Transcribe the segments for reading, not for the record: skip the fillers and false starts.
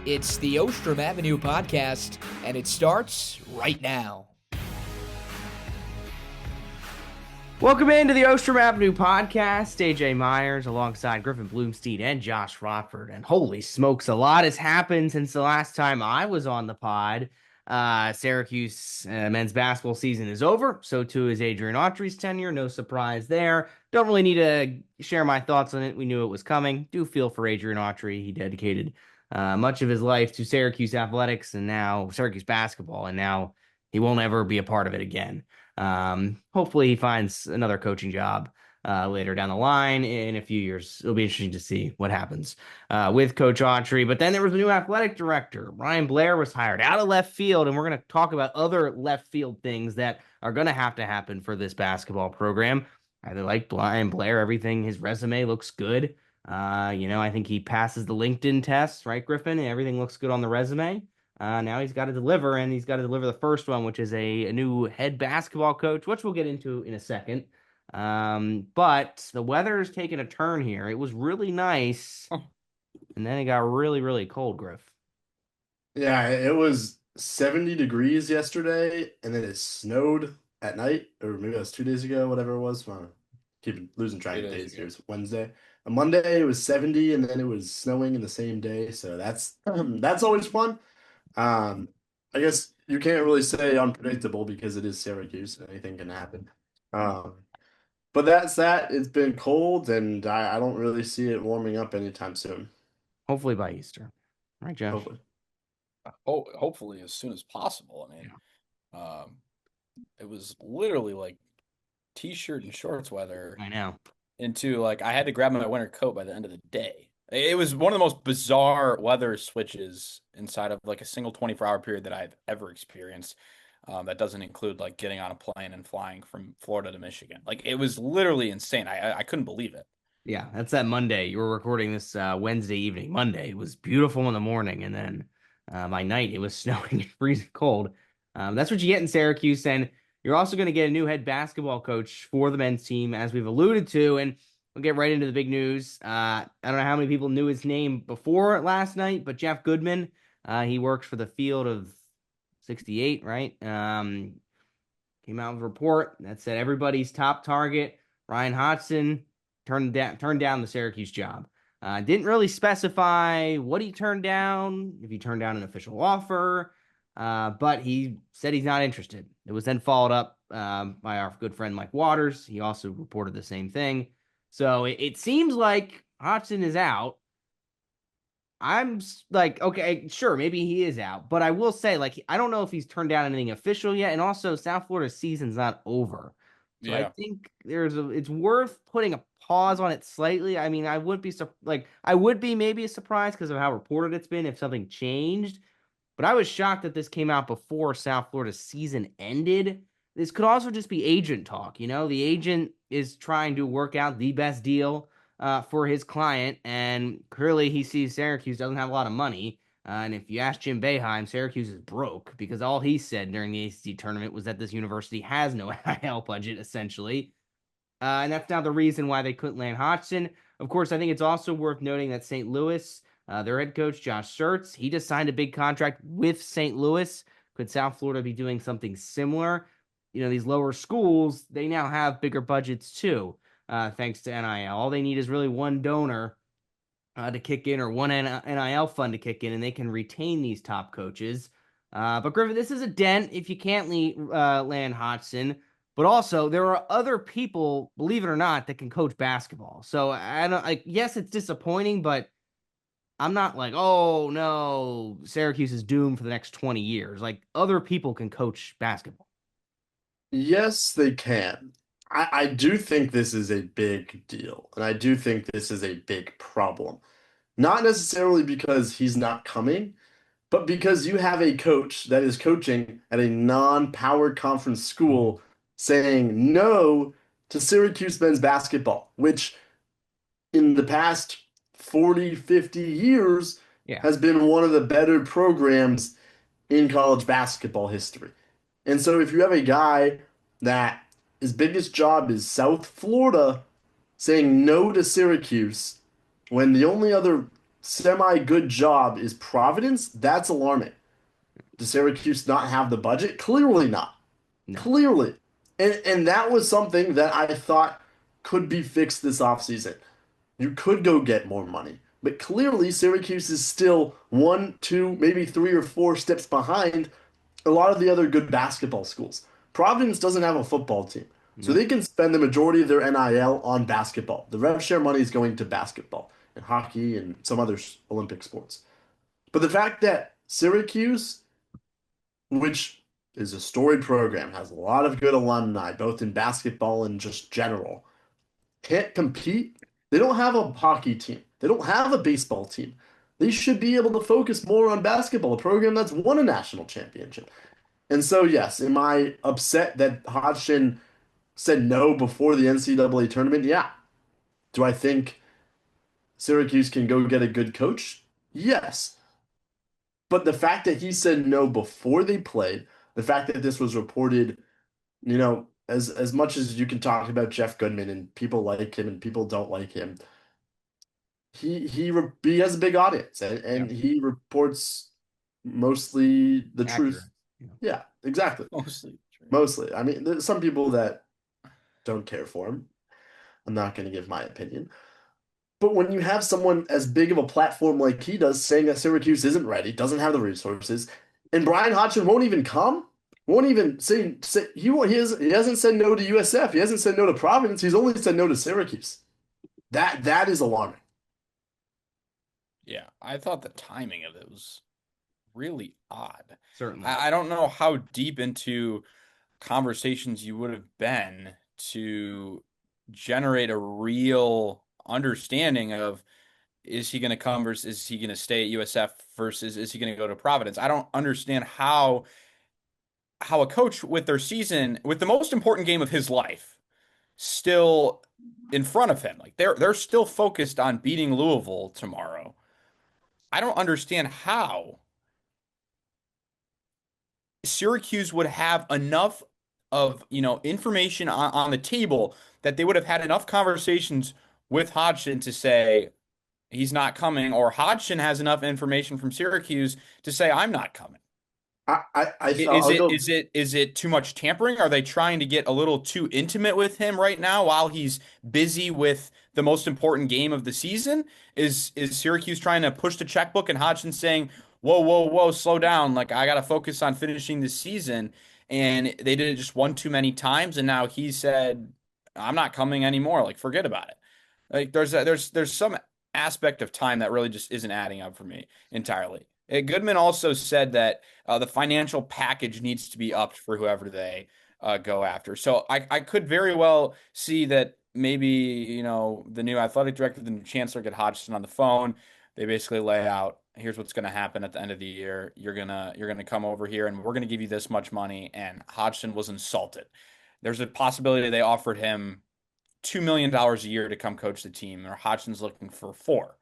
It's the Ostrom Avenue podcast, and it starts right now. Welcome into the Ostrom Avenue podcast. AJ Myers alongside Griffin Bloomstein and Josh Rockford. And holy smokes, a lot has happened since the last time I was on the pod. Syracuse men's basketball season is over. So too is Adrian Autry's tenure. No surprise there. Don't really need to share my thoughts on it. We knew it was coming. Do feel for Adrian Autry. He dedicated much of his life to Syracuse athletics and now Syracuse basketball. And now he won't ever be a part of it again. Hopefully he finds another coaching job later down the line in a few years. It'll be interesting to see what happens with Coach Autry. But then there was a new athletic director. Ryan Blair was hired out of left field, and we're going to talk about other left field things that are going to happen for this basketball program. I like Ryan Blair. Everything, his resume looks good. I think he passes the LinkedIn test, right, Griffin? Everything looks good on the resume. Now he's got to deliver, and he's got to deliver the first one, which is a new head basketball coach, which we'll get into in a second. But the weather's taken a turn here. It was really nice, and then it got really, really cold, Griff. Yeah, it was 70 degrees yesterday, and then it snowed at night, or maybe that was 2 days ago, whatever it was. Keep losing track of days here. It was Wednesday. On Monday, it was 70, and then it was snowing in the same day, so that's always fun. I guess you can't really say unpredictable because it is Syracuse and anything can happen. But that's that. It's been cold, and I don't really see it warming up anytime soon. Hopefully by Easter. Right, Josh? Hopefully. Hopefully as soon as possible. I mean, it was literally like t-shirt and shorts weather. I know. Into like I had to grab my winter coat by the end of the day. It was one of the most bizarre weather switches inside of like a single 24-hour period that I've ever experienced. That doesn't include like getting on a plane and flying from Florida to Michigan. Like it was literally insane. I couldn't believe it. Yeah, that's that Monday. You were recording this Wednesday evening. Monday, it was beautiful in the morning, and then by night it was snowing and freezing cold. That's what you get in Syracuse, and you're also going to get a new head basketball coach for the men's team, as we've alluded to, and we'll get right into the big news. I don't know how many people knew his name before last night, but Jeff Goodman, he works for the Field of 68, right? Came out with a report that said everybody's top target, Ryan Hodgson, turned down the Syracuse job. Didn't really specify what he turned down, if he turned down an official offer, but he said he's not interested. It was then followed up by our good friend Mike Waters. He also reported the same thing. So it seems like Hodgson is out. I'm like, okay, sure, maybe he is out. But I will say, like, I don't know if he's turned down anything official yet. And also, South Florida's season's not over. So I think it's worth putting a pause on it slightly. I mean, I would be maybe a surprise because of how reported it's been if something changed. But I was shocked that this came out before South Florida's season ended. This could also just be agent talk. The agent is trying to work out the best deal for his client, and clearly he sees Syracuse doesn't have a lot of money. And if you ask Jim Boeheim, Syracuse is broke because all he said during the ACC tournament was that this university has no NIL budget, essentially. And that's now the reason why they couldn't land Hodgson. Of course, I think it's also worth noting that St. Louis, their head coach, Josh Schertz, he just signed a big contract with St. Louis. Could South Florida be doing something similar? These lower schools, they now have bigger budgets too, thanks to NIL. All they need is really one donor to kick in or one NIL fund to kick in, and they can retain these top coaches. But Griffin, this is a dent if you can't land Hodgson. But also, there are other people, believe it or not, that can coach basketball. So yes, it's disappointing, but I'm not like, oh no, Syracuse is doomed for the next 20 years. Like, other people can coach basketball. Yes, they can. I do think this is a big deal, and I do think this is a big problem. Not necessarily because he's not coming, but because you have a coach that is coaching at a non-power conference school saying no to Syracuse men's basketball, which in the past 40, 50 years has been one of the better programs in college basketball history. And so if you have a guy that his biggest job is South Florida saying no to Syracuse, when the only other semi-good job is Providence, that's alarming. Does Syracuse not have the budget? Clearly not. No. Clearly. And that was something that I thought could be fixed this offseason. You could go get more money. But clearly, Syracuse is still one, two, maybe three or four steps behind a lot of the other good basketball schools. Providence doesn't have a football team, so No. they can spend the majority of their NIL on basketball. The rev share money is going to basketball and hockey and some other Olympic sports. But the fact that Syracuse, which is a storied program, has a lot of good alumni, both in basketball and just general, can't compete. They don't have a hockey team. They don't have a baseball team. They should be able to focus more on basketball, a program that's won a national championship. And so, yes, am I upset that Hodgson said no before the NCAA tournament? Yeah. Do I think Syracuse can go get a good coach? Yes. But the fact that he said no before they played, the fact that this was reported, as much as you can talk about Jeff Goodman and people like him and people don't like him, he has a big audience and he reports mostly the Accurate. truth. Yeah, exactly. Mostly true. Mostly. I mean, there's some people that don't care for him. I'm not going to give my opinion. But when you have someone as big of a platform like he does saying that Syracuse isn't ready, doesn't have the resources, and Brian Hodgson won't even come, won't even say he hasn't said no to USF, he hasn't said no to Providence, he's only said no to Syracuse. That is alarming. Yeah, I thought the timing of it was really odd. Certainly. I don't know how deep into conversations you would have been to generate a real understanding of, is he going to come versus is he going to stay at USF versus is he going to go to Providence? I don't understand how a coach with their season, with the most important game of his life still in front of him, like they're still focused on beating Louisville tomorrow. I don't understand how Syracuse would have enough of, information on the table that they would have had enough conversations with Hodgson to say he's not coming, or Hodgson has enough information from Syracuse to say I'm not coming. Is it too much tampering? Are they trying to get a little too intimate with him right now while he's busy with the most important game of the season? Is Syracuse trying to push the checkbook and Hodgson saying, "Whoa, whoa, whoa, slow down. Like I got to focus on finishing this season." And they did it just one too many times, and now he said, "I'm not coming anymore. Like forget about it." Like there's some aspect of time that really just isn't adding up for me entirely. Goodman also said that the financial package needs to be upped for whoever they go after. So I could very well see that maybe, the new athletic director, the new chancellor, get Hodgson on the phone. They basically lay out, here's what's going to happen at the end of the year. You're gonna come over here and we're gonna give you this much money. And Hodgson was insulted. There's a possibility they offered him $2 million a year to come coach the team, or Hodgson's looking for four.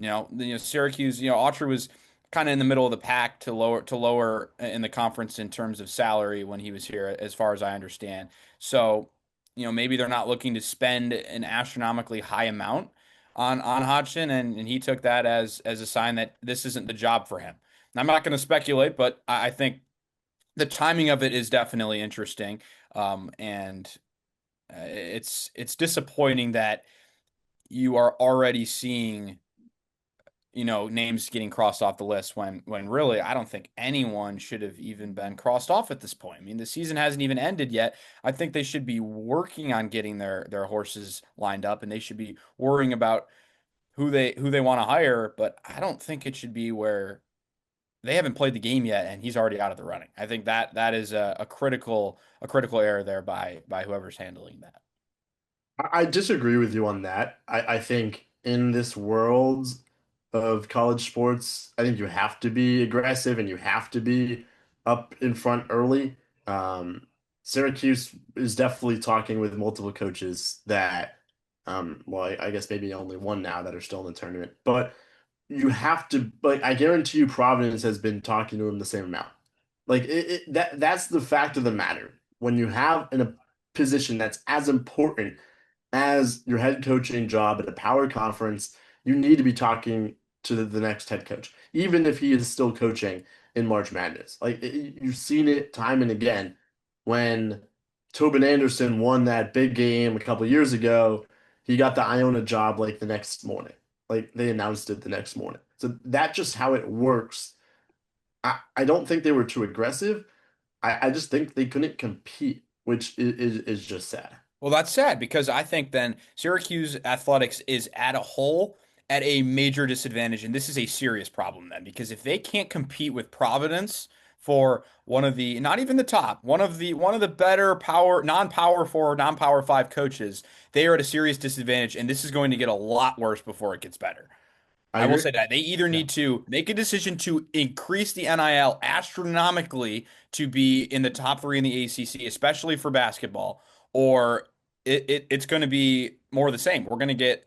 Syracuse, Autry was kind of in the middle of the pack to lower in the conference in terms of salary when he was here, as far as I understand. So, maybe they're not looking to spend an astronomically high amount on Hodgson, and he took that as a sign that this isn't the job for him. And I'm not going to speculate, but I think the timing of it is definitely interesting, and it's disappointing that you are already seeing names getting crossed off the list when really I don't think anyone should have even been crossed off at this point. I mean, the season hasn't even ended yet. I think they should be working on getting their horses lined up, and they should be worrying about who they want to hire, but I don't think it should be where they haven't played the game yet and he's already out of the running. I think that is a critical error there by whoever's handling that. I disagree with you on that. I think in this world of college sports, I think you have to be aggressive and you have to be up in front early. Syracuse is definitely talking with multiple coaches that, well, I guess maybe only one now that are still in the tournament, but you have to, like, I guarantee you Providence has been talking to him the same amount. Like that's the fact of the matter. When you have in a position that's as important as your head coaching job at a power conference, you need to be talking to the next head coach, even if he is still coaching in March Madness. Like you've seen it time and again when Tobin Anderson won that big game a couple years ago. He got the Iona job like the next morning. Like they announced it the next morning. So that's just how it works. I don't think they were too aggressive. I just think they couldn't compete, which is just sad. Well, that's sad because I think then Syracuse athletics is at a whole at a major disadvantage, and this is a serious problem then because if they can't compete with Providence for one of the not even the top one of the better non-power 4 non-power 5 coaches, they are at a serious disadvantage, and this is going to get a lot worse before it gets better. I I will agree. say that they either Yeah. need to make a decision to increase the NIL astronomically to be in the top three in the ACC, especially for basketball, or it's going to be more of the same. We're going to get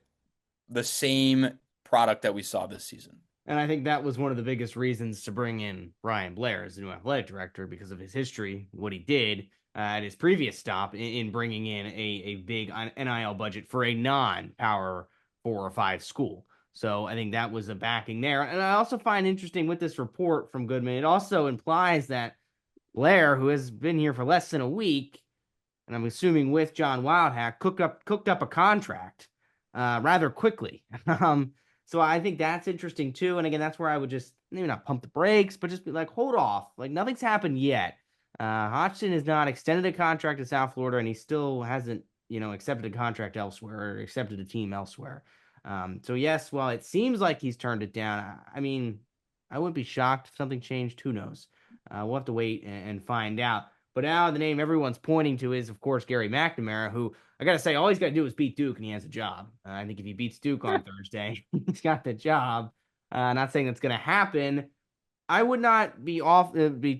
the same product that we saw this season. And I think that was one of the biggest reasons to bring in Brian Blair as the new athletic director because of his history, what he did at his previous stop in bringing in a big NIL budget for a non-power 4 or 5 school. So I think that was a backing there. And I also find interesting with this report from Goodman, it also implies that Blair, who has been here for less than a week, and I'm assuming with John Wildhack, cooked up a contract rather quickly. So I think that's interesting too. And again, that's where I would just maybe not pump the brakes, but just be like, hold off. Like nothing's happened yet. Hodgson has not extended a contract in South Florida, and he still hasn't, accepted a contract elsewhere or accepted a team elsewhere. So yes, while it seems like he's turned it down, I mean, I wouldn't be shocked if something changed. Who knows? We'll have to wait and find out. But now the name everyone's pointing to is, of course, Gary McNamara, who I got to say, all he's got to do is beat Duke and he has a job. I think if he beats Duke on Thursday, he's got the job. Not saying that's going to happen. I would not be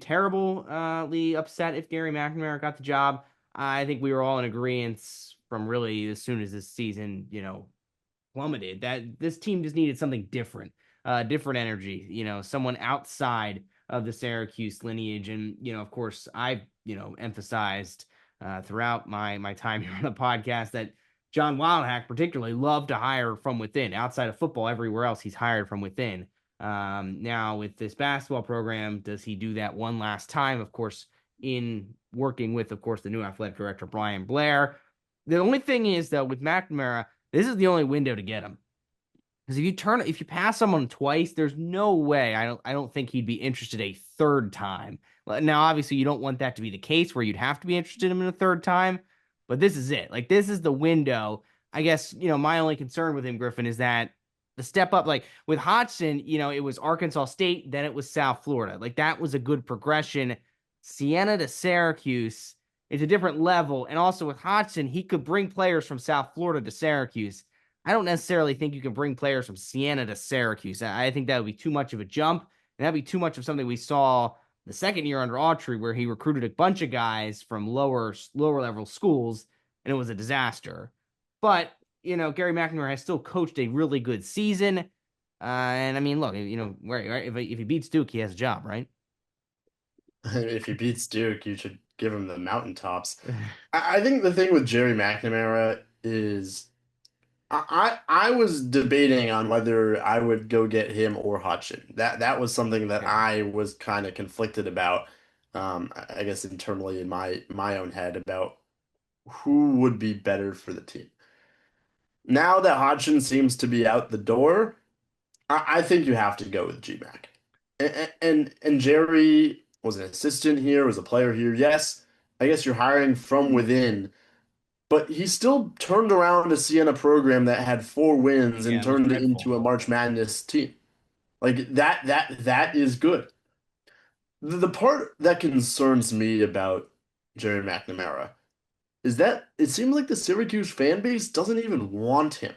terribly upset if Gary McNamara got the job. I think we were all in agreement from really as soon as this season, plummeted, that this team just needed something different, different energy, someone outside of the Syracuse lineage. And, of course, I've, emphasized throughout my time here on the podcast that John Wildhack particularly loved to hire from within. Outside of football, everywhere else, he's hired from within. Now, with this basketball program, does he do that one last time? Of course, in working with, of course, the new athletic director, Brian Blair. The only thing is, though, with McNamara, this is the only window to get him. Because if you pass someone twice, there's no way. I don't think he'd be interested a third time. Now, obviously, you don't want that to be the case where you'd have to be interested in him a third time. But this is it. Like, this is the window. I guess, my only concern with him, Griffin, is that the step up, like with Hodgson, it was Arkansas State, then it was South Florida. Like, that was a good progression. Siena to Syracuse is a different level. And also with Hodgson, he could bring players from South Florida to Syracuse. I don't necessarily think you can bring players from Siena to Syracuse. I think that would be too much of a jump, and that'd be too much of something we saw the second year under Autry, where he recruited a bunch of guys from lower level schools, and it was a disaster. But Gary McNamara has still coached a really good season, and I mean, look, right, if he beats Duke, he has a job, right? If he beats Duke, you should give him the mountaintops. I think the thing with Jerry McNamara is I was debating on whether I would go get him or Hodgson. That was something that I was kind of conflicted about. I guess internally in my own head about who would be better for the team. Now that Hodgson seems to be out the door, I think you have to go with GMAC. And Jerry was an assistant here, was a player here. Yes, I guess you're hiring from within. But he still turned around a Siena program that had 4 wins Yeah, and it was turned it dreadful. into a March Madness team. Like that is good. The part that concerns me about Jerry McNamara is that it seems like the Syracuse fan base doesn't even want him.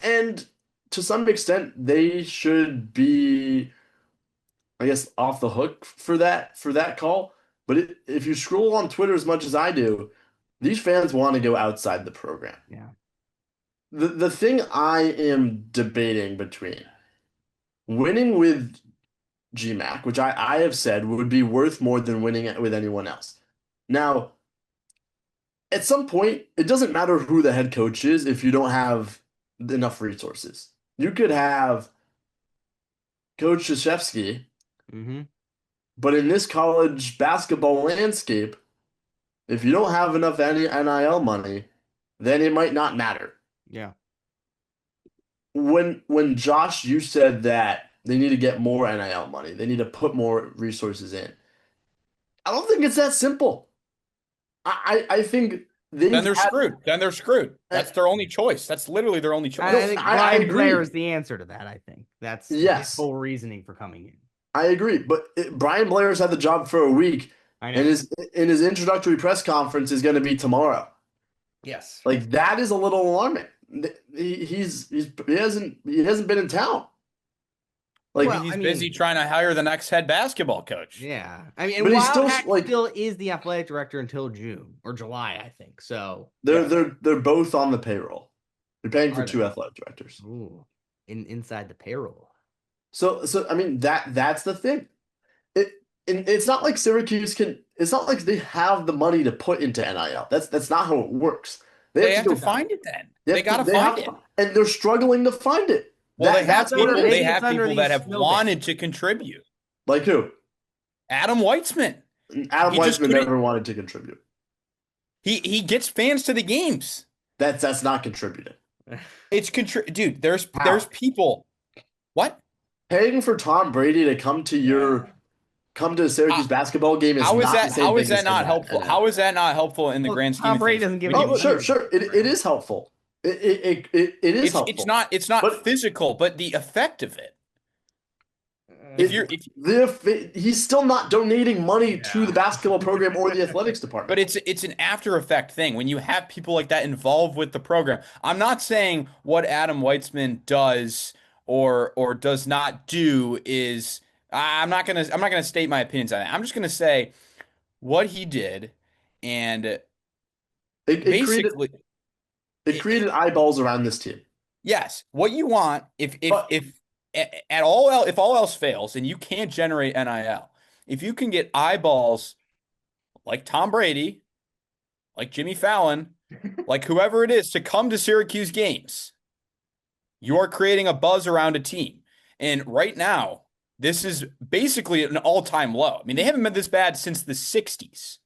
And to some extent, they should be, I guess, off the hook for that call. But if you scroll on Twitter as much as I do, these fans want to go outside the program. Yeah. The thing I am debating between winning with GMAC, which I have said would be worth more than winning with anyone else. Now, at some point, it doesn't matter who the head coach is if you don't have enough resources. You could have Coach Krzyzewski, Mm-hmm. but in this college basketball landscape, if you don't have enough NIL money, then it might not matter. Yeah. When Josh, you said that they need to get more NIL money, they need to put more resources in. I don't think it's that simple. I think Then they've they're had. screwed. Then they're screwed. That's their only choice. That's literally their only choice. I think I Brian agree. Blair is the answer to that. I think that's his Yes, whole reasoning for coming in. I agree. But Brian Blair's had the job for a week, I know. and his introductory press conference is going to be tomorrow. Yes. Like that is a little alarming. He hasn't been in town. Like Well, He's I mean- busy trying to hire the next head basketball coach. Yeah, I mean, and But he's still, Wildhack like- still is the athletic director until June or July, I think. So they're both on the payroll. They're paying for Are two they? athletic directors. ooh, inside the payroll. So I mean that's the thing. It's not like Syracuse can. It's not like they have the money to put into NIL. That's not how it works. They have to go- find it then. they They have got to they find have it. and they're struggling to find it. Well, they have That's what people. it is. They Maybe have it's under people that these have snowbanks. wanted to contribute. Like who? Adam Weitzman. Adam He just Weissman couldn't- never wanted to contribute. He gets fans to the games. That's not contributing. It's dude. There's How? people. What? Paying for Tom Brady to come to a Syracuse basketball game is How is not that? the same How is thing as that not NIL. helpful? How is that not helpful in the Well, grand scheme Tom of Brady things? doesn't give When any Oh, you- money. sure. It is helpful. It is helpful. It's not But- physical, but the effect of it. He's still not donating money to the basketball program or the athletics department. But it's an after effect thing when you have people like that involved with the program. I'm not saying what Adam Weitzman does or does not do is I'm not gonna state my opinions on it. I'm just gonna say what he did, and it basically created eyeballs around this team. yes, what you want if all else fails and you can't generate NIL, if you can get eyeballs like Tom Brady, like Jimmy Fallon, like whoever it is to come to Syracuse games, you are creating a buzz around a team. And right now, this is basically an all-time low. I mean, they haven't been this bad since the 60s.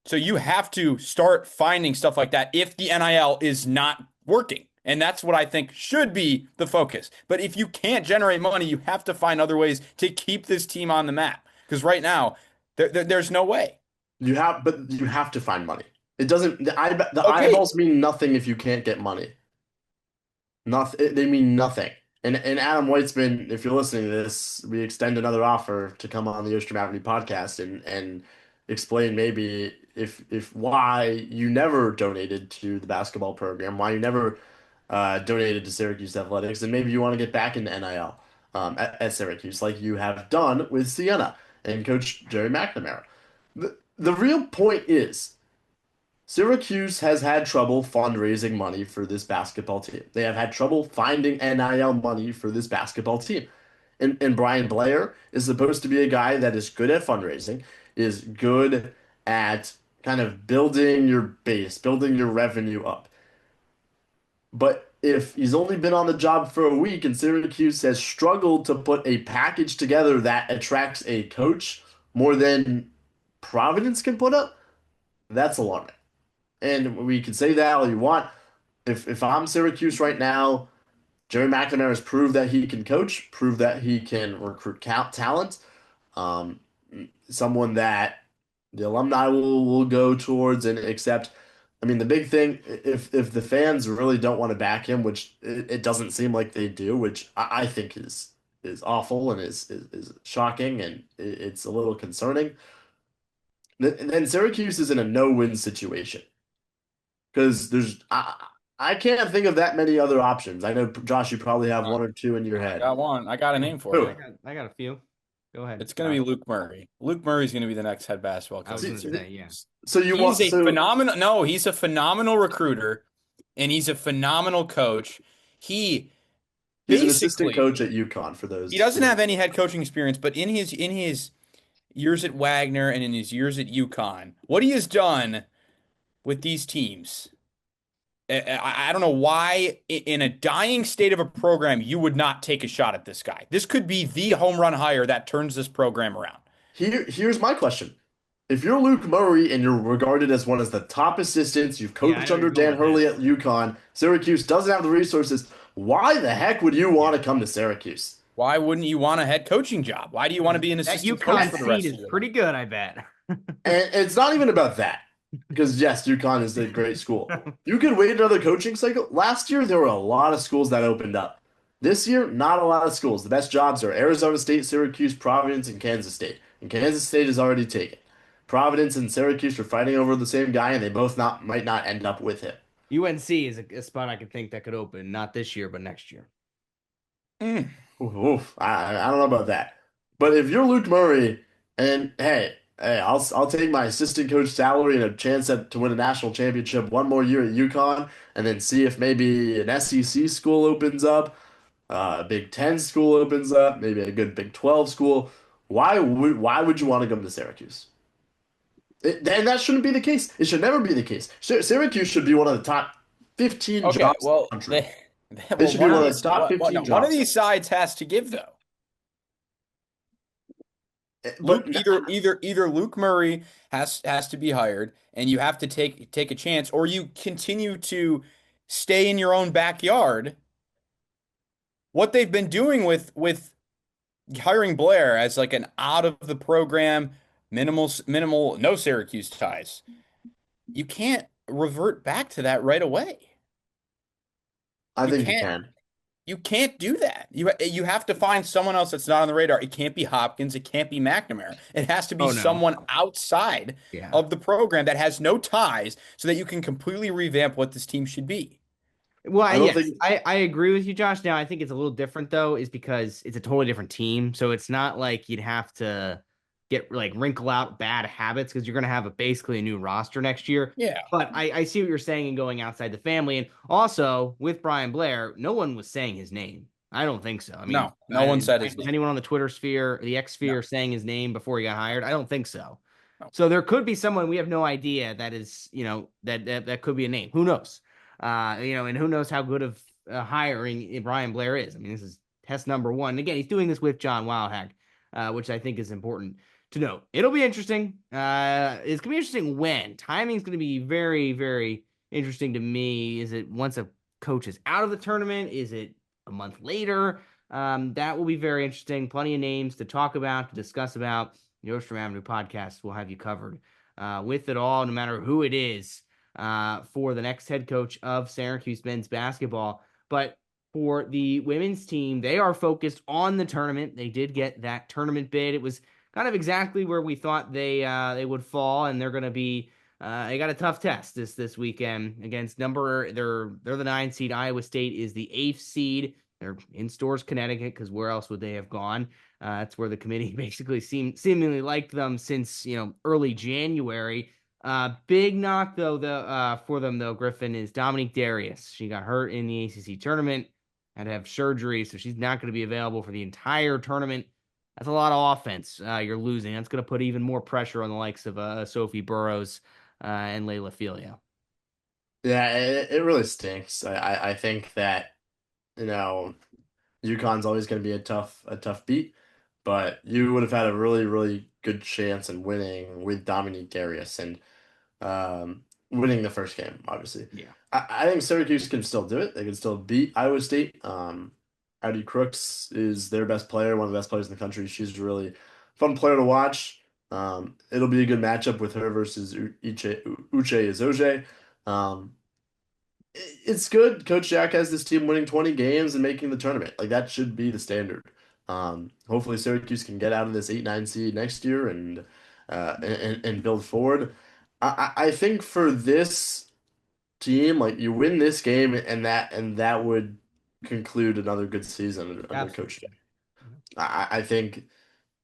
So you have to start finding stuff like that if the NIL is not working. And that's what I think should be the focus. But if you can't generate money, you have to find other ways to keep this team on the map. Because right now, there's no way. But you have to find money. It doesn't. The Okay. eyeballs mean nothing if you can't get money. Nothing. They mean nothing. And Adam Weitzman, if you're listening to this, we extend another offer to come on the Ostrom Avenue podcast and explain maybe if why you never donated to the basketball program, why you never donated to Syracuse athletics, and maybe you want to get back into NIL at Syracuse like you have done with Sienna and Coach Jerry McNamara. The real point is Syracuse has had trouble fundraising money for this basketball team. They have had trouble finding NIL money for this basketball team. And Brian Blair is supposed to be a guy that is good at fundraising, is good at kind of building your base, building your revenue up. But if he's only been on the job for a week and Syracuse has struggled to put a package together that attracts a coach more than Providence can put up, that's alarming. And we can say that all you want. If I'm Syracuse right now, Jerry McNamara has proved that he can coach, proved that he can recruit talent. Someone that the alumni will go towards and accept. I mean, the big thing, if the fans really don't want to back him, which it doesn't seem like they do, which I think is awful and is shocking and it's a little concerning, then Syracuse is in a no-win situation. Because I can't think of that many other options. I know, Josh, you probably have one or two in your I head. got one. I got a name for Who? it. I got a few. Go ahead. It's going to be Luke Murray. Luke Murray's going to be the next head basketball I was coach. going to say, yeah. So you want He's a phenomenal. No, he's a phenomenal recruiter, and he's a phenomenal coach. He's he's an assistant coach at UConn for those. He doesn't have any head coaching experience, but in his years at Wagner and in his years at UConn, what he has done with these teams I don't know why, in a dying state of a program, you would not take a shot at this guy. This could be the home run hire that turns this program around. Here's my question. If you're Luke Murray and you're regarded as one of the top assistants, you've Yeah, I coached know you're under going Dan with Hurley this. at UConn, Syracuse doesn't have the resources, why the heck would you want to come to Syracuse? Why wouldn't you want a head coaching job? Why do you want to be an That assistant coach UConn for the seat rest is of your pretty life? good, I bet. And it's not even about that. Because yes, UConn is a great school. You could wait another coaching cycle. Last year, there were a lot of schools that opened up. This year, not a lot of schools. The best jobs are Arizona State, Syracuse, Providence, and Kansas State. And Kansas State is already taken. Providence and Syracuse are fighting over the same guy, and they both not might not end up with him. UNC is a spot I could think that could open, not this year, but next year. Mm. Oof, I don't know about that. But if you're Luke Murray, and hey, I'll take my assistant coach salary and a chance to win a national championship one more year at UConn, and then see if maybe an SEC school opens up, a Big Ten school opens up, maybe a good Big 12 school. Why would you want to come to Syracuse? And that shouldn't be the case. It should never be the case. Syracuse should be one of the top 15 Okay, jobs in well, the country. well, should be one of the top 15 one of jobs. these sides has to give though. Luke, But either Luke Murray has to be hired, and you have to take a chance, or you continue to stay in your own backyard. What they've been doing with hiring Blair as like an out of the program, minimal no Syracuse ties. You can't revert back to that right away. I You think you can't can. you can't do that. You have to find someone else that's not on the radar. It can't be Hopkins. It can't be McNamara. It has to be Oh no. someone outside Yeah. of the program that has no ties so that you can completely revamp what this team should be. I Well, don't yes, think I agree with you, Josh. Now, I think it's a little different though, is because it's a totally different team. So it's not like you'd have to get like wrinkle out bad habits because you're going to have basically a new roster next year. Yeah. But I see what you're saying and going outside the family. And also with Brian Blair, no one was saying his name. I don't think so. I mean, No one said his was name. anyone on the Twitter sphere, the X No, sphere, saying his name before he got hired? I don't think so. no. So there could be someone we have no idea that is, that could be a name. Who knows? And who knows how good of hiring Brian Blair is. I mean, this is test number one. And again, he's doing this with John Wildhack, which I think is important to note. It'll be interesting. It's gonna be interesting when timing is going to be very, very interesting to me. Is it once a coach is out of the tournament? Is it a month later? That will be very interesting. Plenty of names to talk about, to discuss about. The Ostrom Avenue podcast will have you covered with it all, no matter who it is, for the next head coach of Syracuse men's basketball. But for the women's team, they are focused on the tournament. They did get that tournament bid. It was kind of exactly where we thought they would fall, and they're going to be. They got a tough test this weekend against they're the 9 seed. Iowa State is the 8th seed. They're in Stores, Connecticut, because where else would they have gone? That's where the committee basically seemingly liked them since early January. Big knock though for them though, Griffin, is Dominique Darius. She got hurt in the ACC tournament, had to have surgery, so she's not going to be available for the entire tournament. That's a lot of offense you're losing. That's going to put even more pressure on the likes of Sophie Burrows and Layla Filia. Yeah, it really stinks. I think that UConn's always going to be a tough beat, but you would have had a really really good chance in winning with Dominique Darius and winning the first game. Obviously, Yeah. I think Syracuse can still do it. They can still beat Iowa State. Audie Crooks is their best player, one of the best players in the country. She's a really fun player to watch. It'll be a good matchup with her versus Uche Izoje. It's good. Coach Jack has this team winning 20 games and making the tournament. Like that should be the standard. Hopefully Syracuse can get out of this 8-9 seed next year and build forward. I think for this team, like you win this game and that would conclude another good season under Coach Jack. I think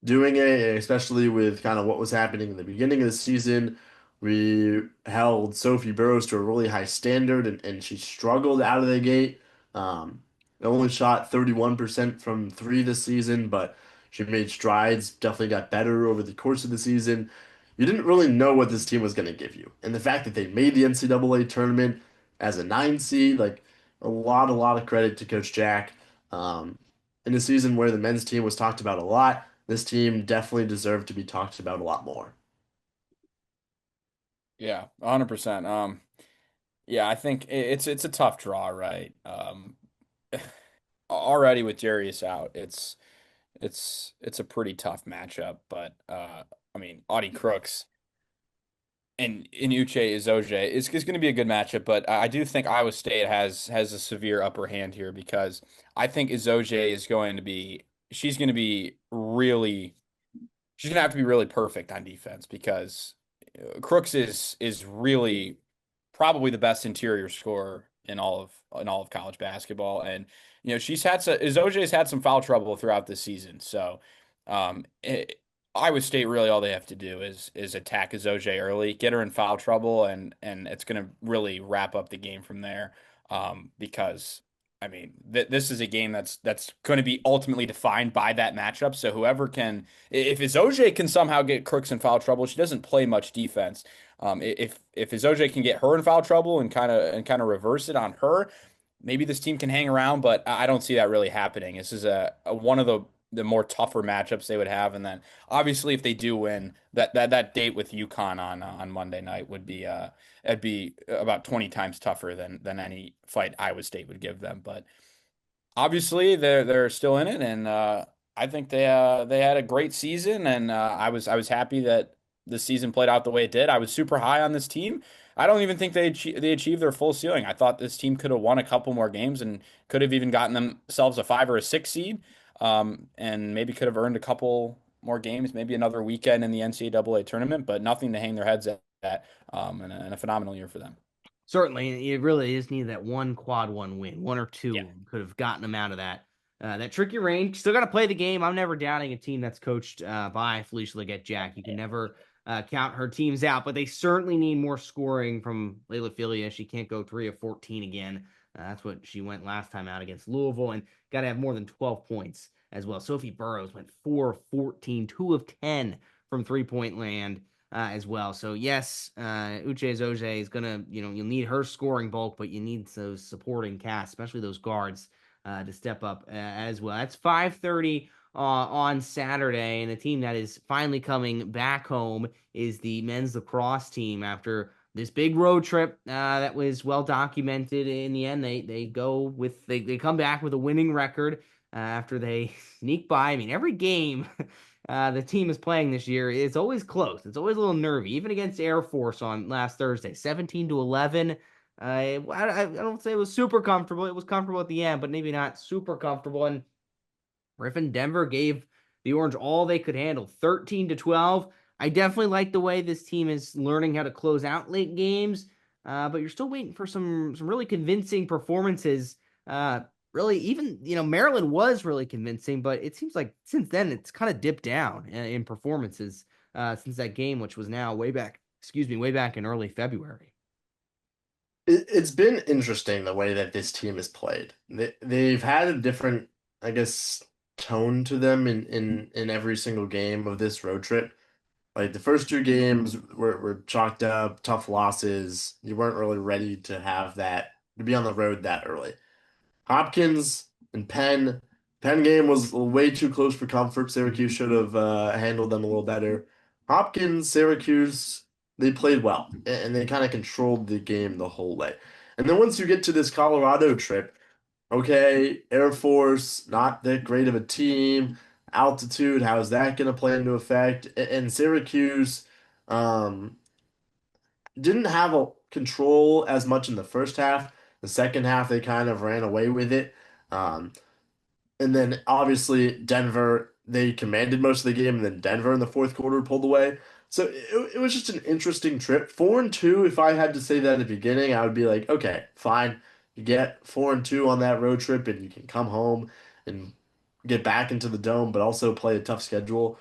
doing it, especially with kind of what was happening in the beginning of the season. We held Sophie Burrows to a really high standard, and she struggled out of the gate. Only shot 31% from three this season, but she made strides, definitely got better over the course of the season. You didn't really know what this team was going to give you. And the fact that they made the NCAA tournament as a 9 seed. Like a lot of credit to Coach Jack. Um, in a season where the men's team was talked about a lot, this team definitely deserved to be talked about a lot more. Yeah, 100%. Yeah, I think it's a tough draw, right? Already with Darius out, it's a pretty tough matchup. But I mean, Audie Crooks and Uche Izoje is going to be a good matchup. But I do think Iowa State has a severe upper hand here because I think Izoje is going to be she's going to be really she's going to have to be really perfect on defense because Crooks is really probably the best interior scorer in all of college basketball. And she's had some Izoje's had some foul trouble throughout the season. So Iowa State really all they have to do is attack Izoje early, get her in foul trouble, and it's going to really wrap up the game from there. Because I mean this is a game that's going to be ultimately defined by that matchup. So whoever can, if Izoje can somehow get Crooks in foul trouble, she doesn't play much defense. If Izoje can get her in foul trouble and kind of reverse it on her, maybe this team can hang around. But I don't see that really happening. This is a one of the more tougher matchups they would have, and then obviously if they do win, that date with UConn on Monday night would be it'd be about 20 times tougher than any fight Iowa State would give them. But obviously they're still in it, and I think they had a great season, and I was happy that the season played out the way it did. I was super high on this team. I don't even think they achieved their full ceiling. I thought this team could have won a couple more games and could have even gotten themselves a 5 or a 6 seed, and maybe could have earned a couple more games, maybe another weekend in the NCAA tournament, but nothing to hang their heads at, and a phenomenal year for them. Certainly, it really is needed that one quad one win. One or Yeah. two could have gotten them out of that tricky range. Still got to play the game. I'm never doubting a team that's coached by Felicia Leggett-Jack. You can never count her teams out, but they certainly need more scoring from Layla Filia. She can't go 3 of 14 again. That's what she went last time out against Louisville, and got to have more than 12 points as well. Sophie Burrows went 4 of 14, 2 of 10 from 3-point land. As well. So yes, Uche Zoje is gonna, you'll need her scoring bulk, but you need those supporting cast, especially those guards, to step up as well. That's 5:30 on Saturday, and a team that is finally coming back home is the men's lacrosse team after this big road trip that was well documented. In the end, they come back with a winning record after they sneak by. I mean, every game the team is playing this year, it's always close. It's always a little nervy, even against Air Force on last Thursday, 17-11. I don't say it was super comfortable. It was comfortable at the end, but maybe not super comfortable. And Griffin Denver gave the Orange all they could handle, 13-12. I definitely like the way this team is learning how to close out late games, but you're still waiting for some really convincing performances. Really, even Maryland was really convincing, but it seems like since then it's kind of dipped down in performances since that game, which was now way back in early February. It's been interesting the way that this team has played. They've had a different, I guess, tone to them in every single game of this road trip. Like the first 2 games were chalked up, tough losses. You weren't really ready to have that, to be on the road that early. Hopkins and Penn. Penn game was way too close for comfort. Syracuse should have handled them a little better. Hopkins, Syracuse, they played well and they kind of controlled the game the whole way. And then once you get to this Colorado trip, okay, Air Force, not that great of a team. Altitude, how is that going to play into effect? And Syracuse, um, didn't have a control as much in the first half. The second half, they kind of ran away with it. Um, and then obviously Denver, they commanded most of the game, and then Denver in the fourth quarter pulled away. So it was just an interesting trip. 4-2, if I had to say that at the beginning, I would be like, okay, fine. You get 4-2 on that road trip, and you can come home and get back into the dome, but also play a tough schedule.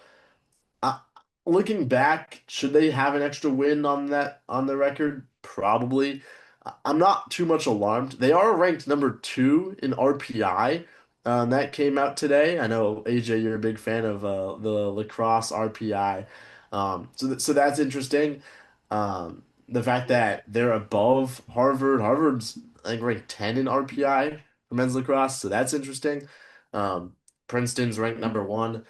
Uh, Looking back, should they have an extra win on the record? Probably. I'm not too much alarmed. They are ranked number 2 in RPI. That came out today. I know AJ, you're a big fan of the lacrosse RPI. So that's interesting. the fact that they're above Harvard. Harvard's, I think, ranked 10 in RPI for men's lacrosse, so that's interesting. Um, Princeton's ranked number one.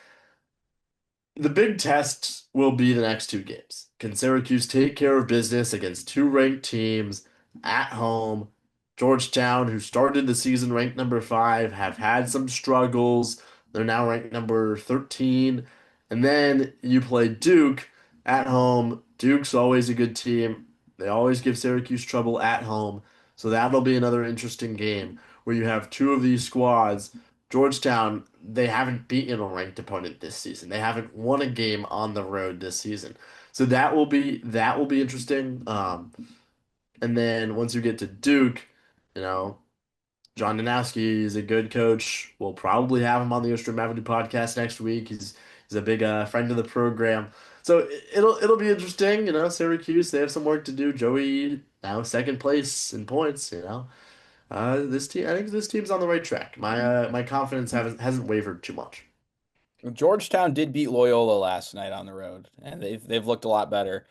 The big test will be the next two games. Can Syracuse take care of business against two ranked teams at home? Georgetown, who started the season ranked number five, have had some struggles. They're now ranked number 13. And then you play Duke at home. Duke's always a good team. They always give Syracuse trouble at home. So that'll be another interesting game where you have two of these squads. Georgetown, they haven't beaten a ranked opponent this season. They haven't won a game on the road this season. So that will be interesting. And then once you get to Duke, you know, John Danowski is a good coach. We'll probably have him on the Ostrom Avenue podcast next week. He's a big friend of the program. So it'll be interesting. Syracuse, they have some work to do. Joey now second place in points. This team, I think this team's on the right track. My confidence hasn't wavered too much. Georgetown did beat Loyola last night on the road, and they've looked a lot better.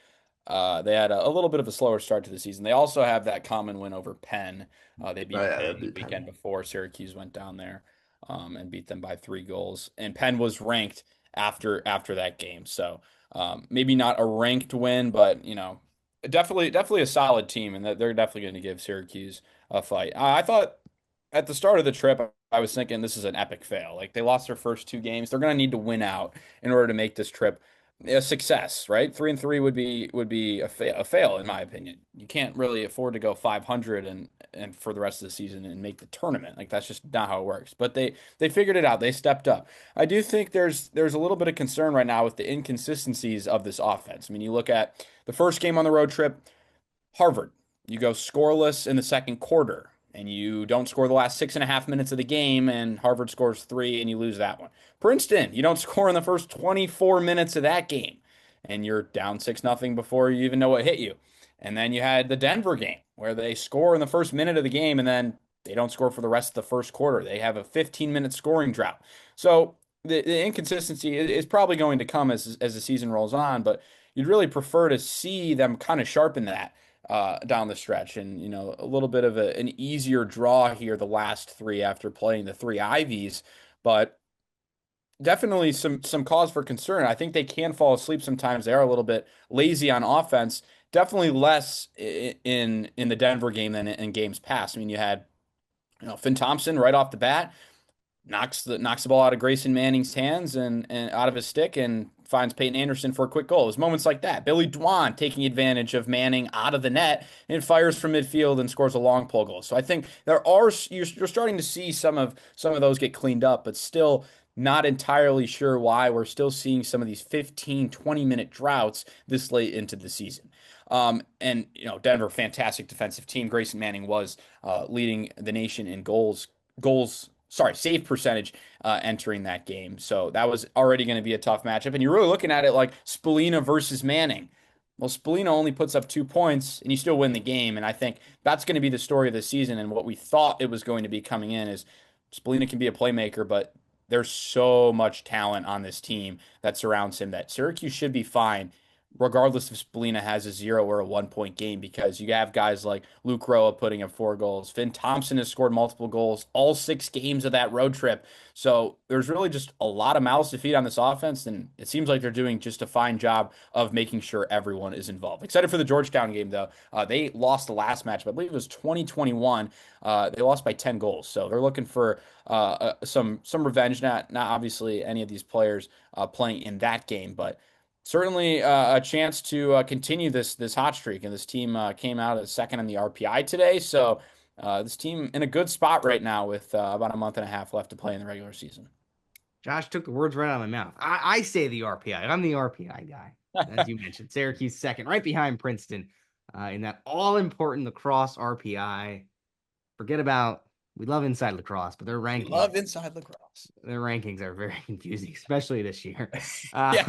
They had a little bit of a slower start to the season. They also have that common win over Penn. They beat Oh, yeah, Penn they the beat weekend Penn. before. Syracuse went down there and beat them by 3 goals. And Penn was ranked after that game. So maybe not a ranked win, but definitely a solid team, and that they're definitely going to give Syracuse a fight. I thought at the start of the trip, I was thinking this is an epic fail. Like they lost their first 2 games. They're going to need to win out in order to make this trip a success, right? 3-3 would be a fail in my opinion. You can't really afford to go 500 and for the rest of the season and make the tournament. Like that's just not how it works. But they figured it out. They stepped up. I do think there's a little bit of concern right now with the inconsistencies of this offense. I mean, you look at the first game on the road trip, Harvard. You go scoreless in the second quarter, and you don't score the last 6.5 minutes of the game, and Harvard scores three, and you lose that one. Princeton, you don't score in the first 24 minutes of that game, and you're down 6-0 before you even know what hit you. And then you had the Denver game, where they score in the first minute of the game, and then they don't score for the rest of the first quarter. They have a 15-minute scoring drought. So the inconsistency is probably going to come as the season rolls on, but you'd really prefer to see them kind of sharpen that down the stretch, and a little bit of an easier draw here the last three after playing the three Ivies, but definitely some cause for concern. I think they can fall asleep sometimes. They are a little bit lazy on offense. Definitely less in the Denver game than in games past. I mean, you had Finn Thompson right off the bat knocks the ball out of Grayson Manning's hands and out of his stick and finds Peyton Anderson for a quick goal. It was moments like that. Billy Dwan taking advantage of Manning out of the net and fires from midfield and scores a long pull goal. So I think you're starting to see some of those get cleaned up, but still not entirely sure why we're still seeing some of these 15, 20-minute droughts this late into the season. And Denver, fantastic defensive team. Grayson Manning was leading the nation in save percentage entering that game. So that was already going to be a tough matchup. And you're really looking at it like Spallina versus Manning. Well, Spallina only puts up 2 points and you still win the game. And I think that's going to be the story of the season. And what we thought it was going to be coming in is Spallina can be a playmaker, but there's so much talent on this team that surrounds him that Syracuse should be fine regardless if Spallina has a 0 or a 1 point game, because you have guys like Luke Roa putting up 4 goals. Finn Thompson has scored multiple goals all 6 games of that road trip. So there's really just a lot of mouths to feed on this offense, and it seems like they're doing just a fine job of making sure everyone is involved. Excited for the Georgetown game, though. They lost the last match, but I believe it was 2021. They lost by 10 goals. So they're looking for some revenge. Not obviously any of these players playing in that game, but certainly a chance to continue this hot streak. And this team came out at second in the RPI today. So this team in a good spot right now with about a month and a half left to play in the regular season. Josh took the words right out of my mouth. I say the RPI. I'm the RPI guy, as you mentioned. Syracuse second, right behind Princeton in that all-important lacrosse RPI. Forget about, we love inside lacrosse, but their rankings. We love inside lacrosse. Their rankings are very confusing, especially this year. We're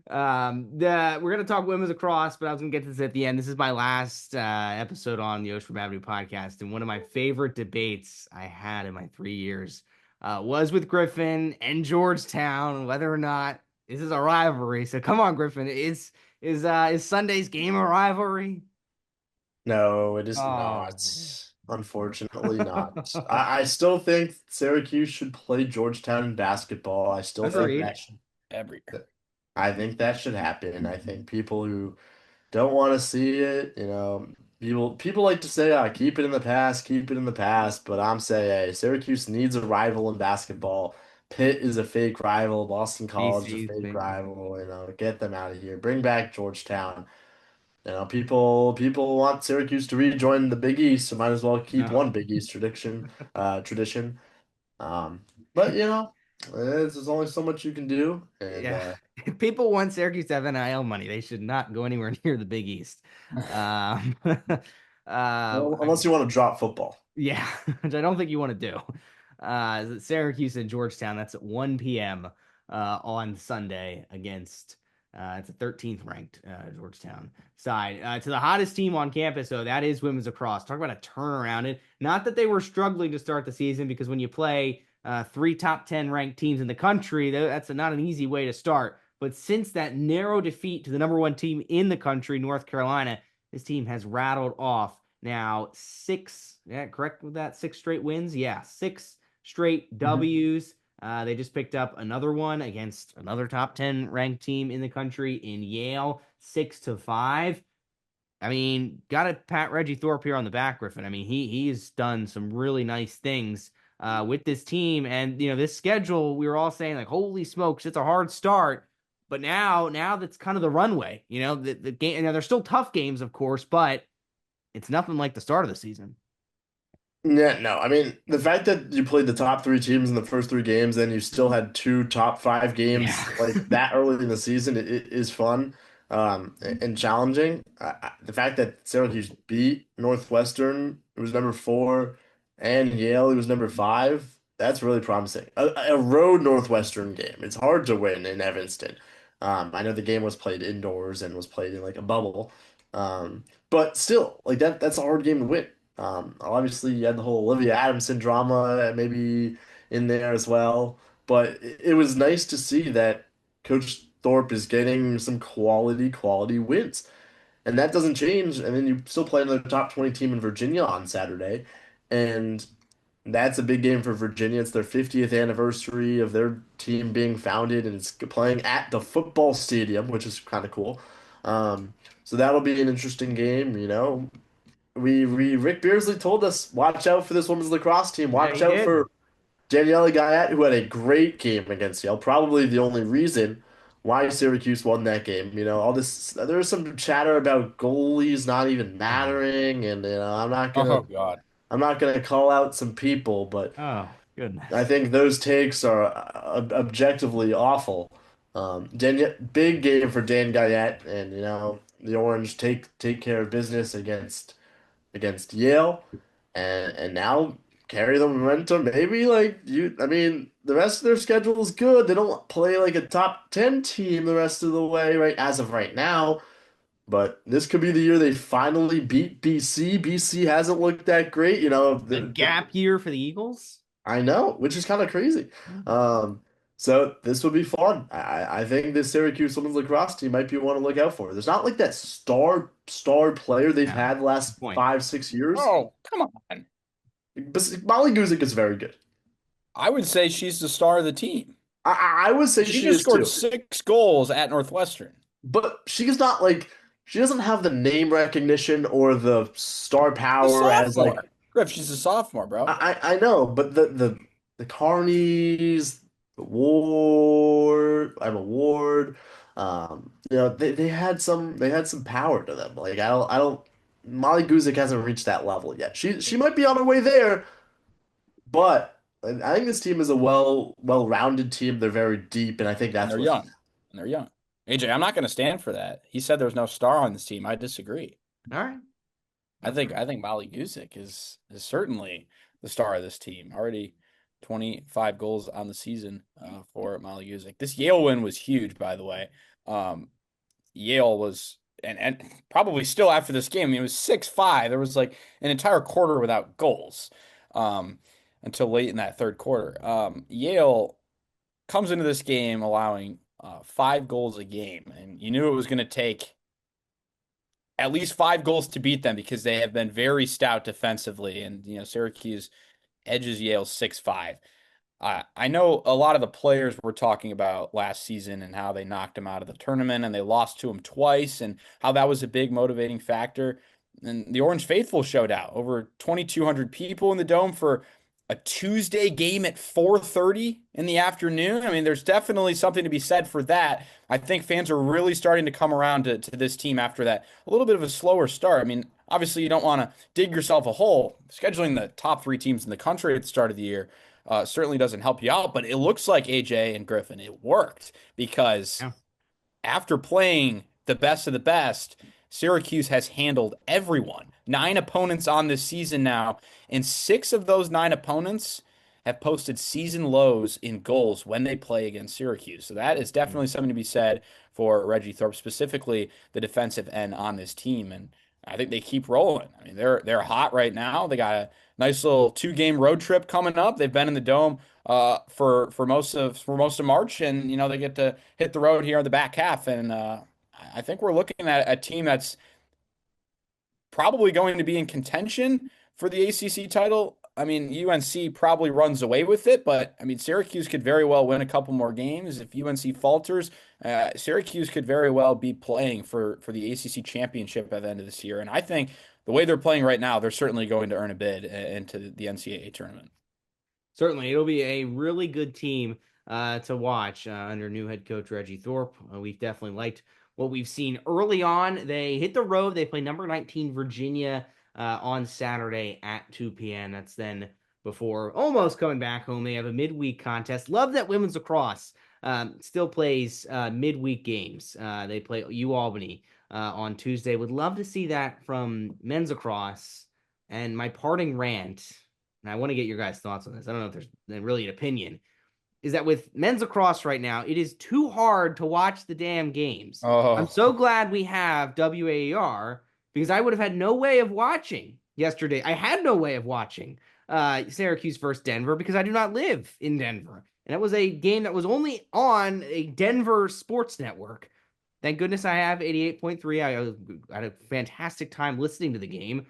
going to talk women's lacrosse, but I was going to get to this at the end. This is my last episode on the Ostrom Avenue podcast, and one of my favorite debates I had in my 3 years was with Griffin and Georgetown, whether or not This is a rivalry. So come on, Griffin. Is Sunday's game a rivalry? No, it is Oh. not. Unfortunately not. I still think Syracuse should play Georgetown in basketball. I still think Agreed. that should Every year. I think that should happen. I think people who don't want to see it, people like to say, keep it in the past, keep it in the past. But I'm saying, hey, Syracuse needs a rival in basketball. Pitt is a fake rival. Boston College is a BC's fake big. rival. Get them out of here. Bring back Georgetown. People want Syracuse to rejoin the Big East, so might as well keep No. one Big East tradition. Um, but there's only so much you can do, and Yeah. If people want Syracuse to have NIL money, they should not go anywhere near the Big East. well, unless you want to drop football. Yeah, which I don't think you want to do. Syracuse and Georgetown, that's at 1 p.m. On Sunday against it's a 13th ranked Georgetown side. To the hottest team on campus, though, that is women's lacrosse. Talk about a turnaround. And not that they were struggling to start the season, because when you play three top 10 ranked teams in the country, that's not an easy way to start. But since that narrow defeat to the number one team in the country, North Carolina, this team has rattled off now six, correct with that? 6 straight wins? Yeah, 6 straight W's. They just picked up another one against another top 10 ranked team in the country in Yale, 6-5. I mean, got to pat Reggie Thorpe here on the back, Griffin. I mean, he's done some really nice things with this team. And, this schedule, we were all saying, like, holy smokes, it's a hard start. But now that's kind of the runway. The game, there's still tough games, of course, but it's nothing like the start of the season. Yeah, no. I mean, the fact that you played the top three teams in the first three games, then you still had two top five Yeah. games like that early in the season, it is fun and challenging. The fact that Syracuse beat Northwestern, it was number four, and Yale, it was number five, that's really promising. A road Northwestern game. It's hard to win in Evanston. I know the game was played indoors and was played in like a bubble. But still, like that's a hard game to win. Obviously, you had the whole Olivia Adamson drama maybe in there as well. But it was nice to see that Coach Thorpe is getting some quality wins. And that doesn't change. And then you still play another top 20 team in Virginia on Saturday. And that's a big game for Virginia. It's their 50th anniversary of their team being founded, and it's playing at the football stadium, which is kind of cool. So that'll be an interesting game. We Rick Beardsley told us, watch out for this women's lacrosse team. Yeah, Watch he out did. for Danielle Guyette, who had a great game against Yale. Probably the only reason why Syracuse won that game. All this there's some chatter about goalies not even Oh, mattering, and Oh God. I'm not gonna call out some people, but oh I goodness. think those takes are objectively awful. Big game for Dan Guyette, and the Orange take care of business against Yale, and now carry the momentum. Maybe I mean, the rest of their schedule is good. They don't play like a top 10 team the rest of the way, right, as of right now. But this could be the year they finally beat BC. BC hasn't looked that great, A gap year for the Eagles? I know, which is kind of crazy. Um, so this would be fun. I think this Syracuse women's lacrosse team might be one to look out for. There's not like that star player they've No. had the last Point. 5-6 years. Oh, come on. But Molly Guzik is very good. I would say she's the star of the team. I would say She she just is scored too. 6 goals at Northwestern. But she's not like she doesn't have the name recognition or the star A power as like sophomore. Griff, she's a sophomore, bro. I know, but the Carnies, the Ward, I'm a Ward, they had some power to them. Like I don't Molly Guzik hasn't reached that level yet. She might be on her way there, but I think this team is a well-rounded team. They're very deep, and I think And that's they're what young. And they're young. AJ, I'm not going to stand for that. He said there's no star on this team. I disagree. All right. I think Molly Guzik is certainly the star of this team. Already 25 goals on the season for Molly Guzik. This Yale win was huge, by the way. Yale was and probably still after this game. I mean, it was 6-5. There was like an entire quarter without goals until late in that third quarter. Yale comes into this game allowing 5 goals a game, and you knew it was going to take at least 5 goals to beat them because they have been very stout defensively. And Syracuse edges Yale 6-5. I know a lot of the players were talking about last season and how they knocked him out of the tournament and they lost to him twice and how that was a big motivating factor. And the Orange Faithful showed out. Over 2,200 people in the Dome for a Tuesday game at 4:30 in the afternoon. I mean, there's definitely something to be said for that. I think fans are really starting to come around to this team after that. A little bit of a slower start. I mean, obviously you don't want to dig yourself a hole. Scheduling the top 3 teams in the country at the start of the year certainly doesn't help you out, but it looks like AJ and Griffin, it worked because after playing the best of the best, Syracuse has handled everyone. 9 opponents on this season now, and 6 of those 9 opponents have posted season lows in goals when they play against Syracuse. So that is definitely something to be said for Reggie Thorpe, specifically the defensive end on this team. And I think they keep rolling. I mean, they're hot right now. They got a nice little 2-game road trip coming up. They've been in the Dome for most of March, and they get to hit the road here in the back half. And I think we're looking at a team that's probably going to be in contention for the ACC title. I mean, UNC probably runs away with it, but I mean, Syracuse could very well win a couple more games. If UNC falters, Syracuse could very well be playing for the ACC championship at the end of this year. And I think the way they're playing right now, they're certainly going to earn a bid into the NCAA tournament. Certainly, it'll be a really good team to watch under new head coach Reggie Thorpe. We've definitely liked what we've seen early on. They hit the road. They play number 19 Virginia on Saturday at 2 p.m. That's then before almost coming back home. They have a midweek contest. Love that women's lacrosse still plays midweek games. They play UAlbany on Tuesday. Would love to see that from men's lacrosse. And my parting rant, and I want to get your guys' thoughts on this. I don't know if there's really an opinion, is that with men's lacrosse right now, it is too hard to watch the damn games. Oh. I'm so glad we have WAER because I would have had no way of watching yesterday. I had no way of watching Syracuse versus Denver because I do not live in Denver. And it was a game that was only on a Denver sports network. Thank goodness I have 88.3. I had a fantastic time listening to the game.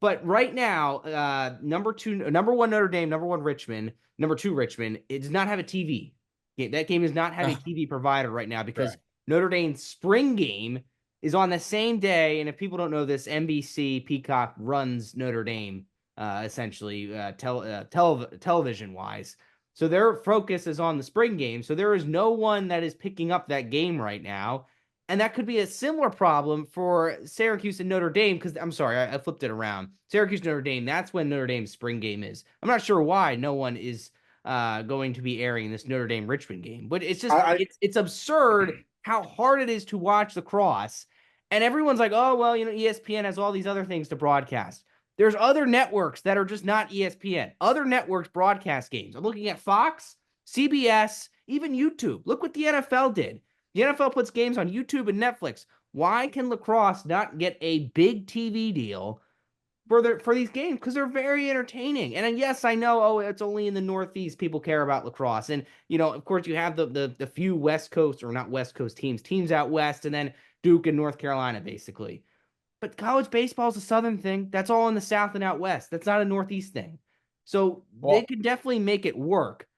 But right now, number 1 Notre Dame, number 1 Richmond, number 2 Richmond, it does not have a TV. That game does not have a TV provider right now because Notre Dame's spring game is on the same day. And if people don't know this, NBC Peacock runs Notre Dame essentially television-wise. So their focus is on the spring game. So there is no one that is picking up that game right now. And that could be a similar problem for Syracuse and Notre Dame because, I'm sorry, I flipped it around. Syracuse, Notre Dame, that's when Notre Dame's spring game is. I'm not sure why no one is going to be airing this Notre Dame-Richmond game. But it's just, it's absurd how hard it is to watch lacrosse. And everyone's like, oh, well, ESPN has all these other things to broadcast. There's other networks that are just not ESPN. Other networks broadcast games. I'm looking at Fox, CBS, even YouTube. Look what the NFL did. The NFL puts games on YouTube and Netflix. Why can lacrosse not get a big TV deal for these games? Because they're very entertaining. And yes, I know, it's only in the Northeast people care about lacrosse. And, of course, you have the few West Coast, or not West Coast teams out West, and then Duke and North Carolina, basically. But college baseball is a Southern thing. That's all in the South and out West. That's not a Northeast thing. So they could definitely make it work.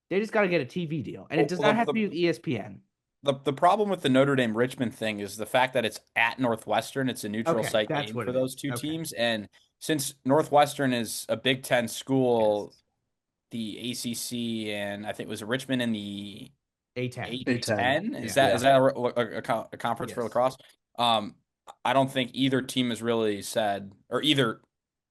They just got to get a TV deal. And it does not have to be with ESPN. The problem with the Notre Dame Richmond thing is the fact that it's at Northwestern. It's a neutral site game for those two teams. And since Northwestern is a Big Ten school, the ACC and I think it was Richmond in the A10. Is that a conference for lacrosse? I don't think either team has really said, or either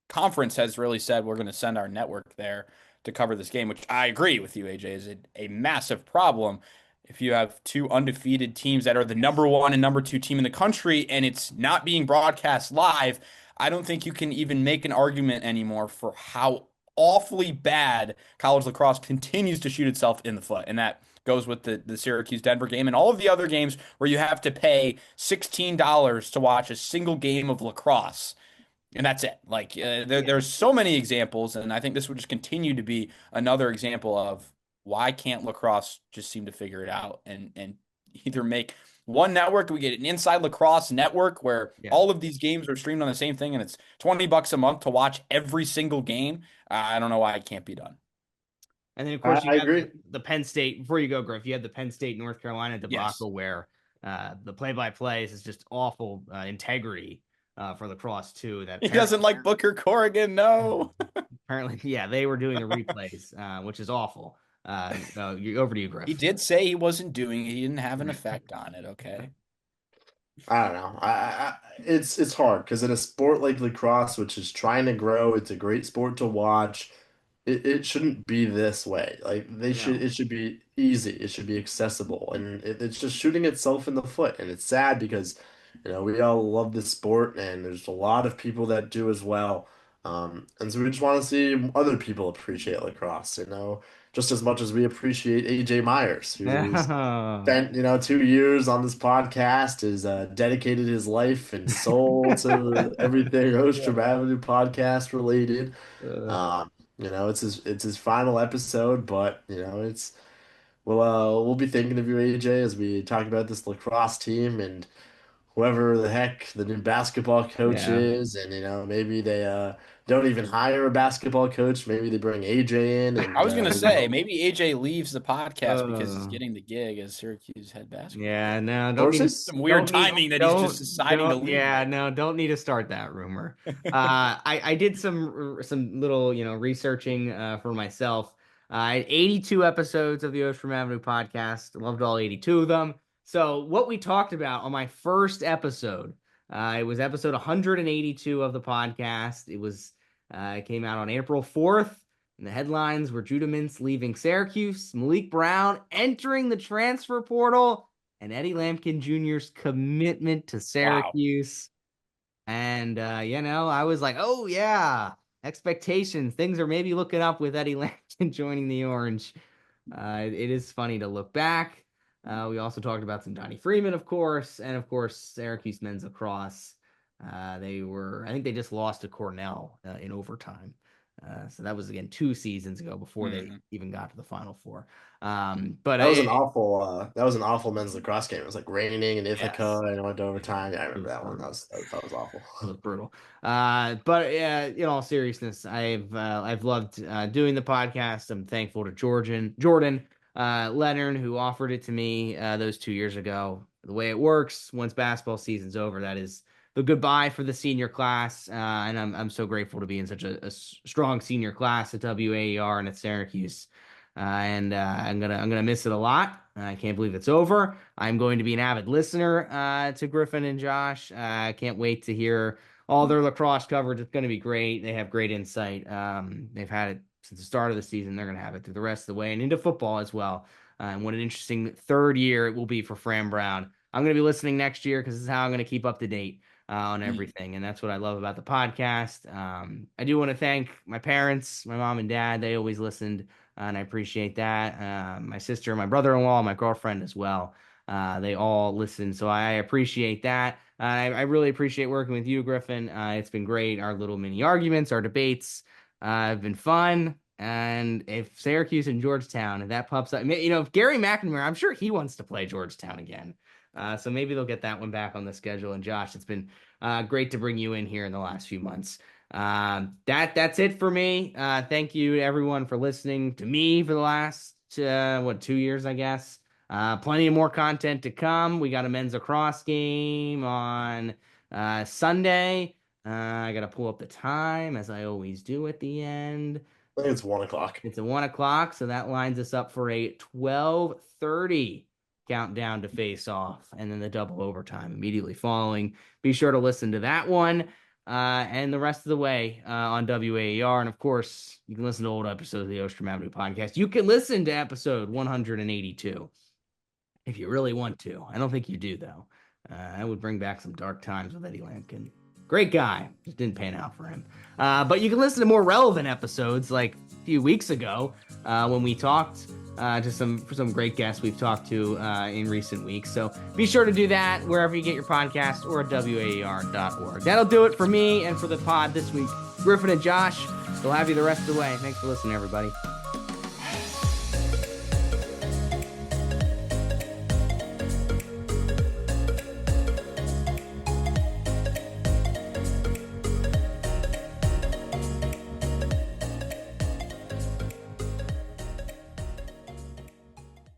conference has really said, we're going to send our network there to cover this game, which I agree with you, AJ, is a massive problem. If you have 2 undefeated teams that are the number 1 and number 2 team in the country and it's not being broadcast live, I don't think you can even make an argument anymore for how awfully bad college lacrosse continues to shoot itself in the foot. And that goes with the Syracuse-Denver game and all of the other games where you have to pay $16 to watch a single game of lacrosse. And that's it. Like there's so many examples, and I think this would just continue to be another example of why can't lacrosse just seem to figure it out and either make one network, we get an Inside Lacrosse network where all of these games are streamed on the same thing, and it's $20 a month to watch every single game. I don't know why it can't be done. And then, of course, you I have agree. the Penn State. Before you go, Griff, you had the Penn State North Carolina debacle where the play-by-play is just awful integrity for lacrosse too. That he doesn't like Booker Corrigan. No, apparently, they were doing the replays, which is awful. Over to you, Griff. He did say he wasn't doing it. He didn't have an effect on it. Okay. I don't know. It's hard because in a sport like lacrosse, which is trying to grow, it's a great sport to watch. It shouldn't be this way. Like it should be easy. It should be accessible, and it's just shooting itself in the foot. And it's sad because, we all love this sport, and there's a lot of people that do as well. And so we just want to see other people appreciate lacrosse, just as much as we appreciate AJ Myers, who's spent, 2 years on this podcast, has dedicated his life and soul to everything Ostrom Avenue podcast related. It's his final episode, but we'll be thinking of you, AJ, as we talk about this lacrosse team and whoever the heck the new basketball coach is, and maybe they don't even hire a basketball coach. Maybe they bring AJ in. And I was gonna say maybe AJ leaves the podcast because he's getting the gig as Syracuse head basketball. Yeah, no, don't need some weird timing that he's just deciding to leave. Yeah, no, don't need to start that rumor. I did some little researching for myself. I had 82 episodes of the Ostrom Avenue podcast. Loved all 82 of them. So what we talked about on my first episode, it was episode 182 of the podcast. It came out on April 4th, and the headlines were Judah Mintz leaving Syracuse, Malik Brown entering the transfer portal, and Eddie Lampkin Jr.'s commitment to Syracuse. Wow. And, I was like, oh, yeah, expectations. Things are maybe looking up with Eddie Lampkin joining the Orange. It is funny to look back. We also talked about some Donnie Freeman, of course, and of course, Syracuse men's lacrosse. I think they just lost to Cornell in overtime. So that was, again, 2 seasons ago before they even got to the Final Four. But that was an awful men's lacrosse game. It was like raining in Ithaca and it went to overtime. Yeah, I remember that one. That was awful. It was brutal. But in all seriousness, I've loved doing the podcast. I'm thankful to Jordan Leonard, who offered it to me those 2 years ago. The way it works, once basketball season's over, that is the goodbye for the senior class, and I'm so grateful to be in such a strong senior class at WAER and at Syracuse. And I'm gonna miss it a lot. I can't believe it's over. I'm going to be an avid listener to Griffin and Josh. I can't wait to hear all their lacrosse coverage. It's going to be great. They have great insight. They've had it since the start of the season. They're going to have it through the rest of the way and into football as well. And what an interesting third year it will be for Fran Brown. I'm going to be listening next year because this is how I'm going to keep up to date on everything. And that's what I love about the podcast. I do want to thank my parents, my mom and dad. They always listened, and I appreciate that. My sister, my brother-in-law, my girlfriend as well. They all listen. So I appreciate that. I really appreciate working with you, Griffin. It's been great. Our little mini arguments, our debates have been fun. And if Syracuse and Georgetown, if that pops up, if Gary McNamara, I'm sure he wants to play Georgetown again. So maybe they'll get that one back on the schedule. And Josh, it's been great to bring you in here in the last few months. That's it for me. Thank you to everyone for listening to me for the last 2 years, I guess. Plenty of more content to come. We got a men's lacrosse game on Sunday. I got to pull up the time, as I always do at the end. I think it's 1 o'clock. It's at 1 o'clock, so that lines us up for a 12:30 countdown to face off, and then the double overtime immediately following. Be sure to listen to that one and the rest of the way on WAER. And of course, you can listen to old episodes of the Ostrom Avenue podcast. You can listen to episode 182 if you really want to. I don't think you do, though. I would bring back some dark times with Eddie Lampkin. Great guy. Just didn't pan out for him. But you can listen to more relevant episodes like a few weeks ago when we talked to some great guests we've talked to in recent weeks. So be sure to do that wherever you get your podcast or at WAER.org. That'll do it for me and for the pod this week. Griffin and Josh, we'll have you the rest of the way. Thanks for listening, everybody.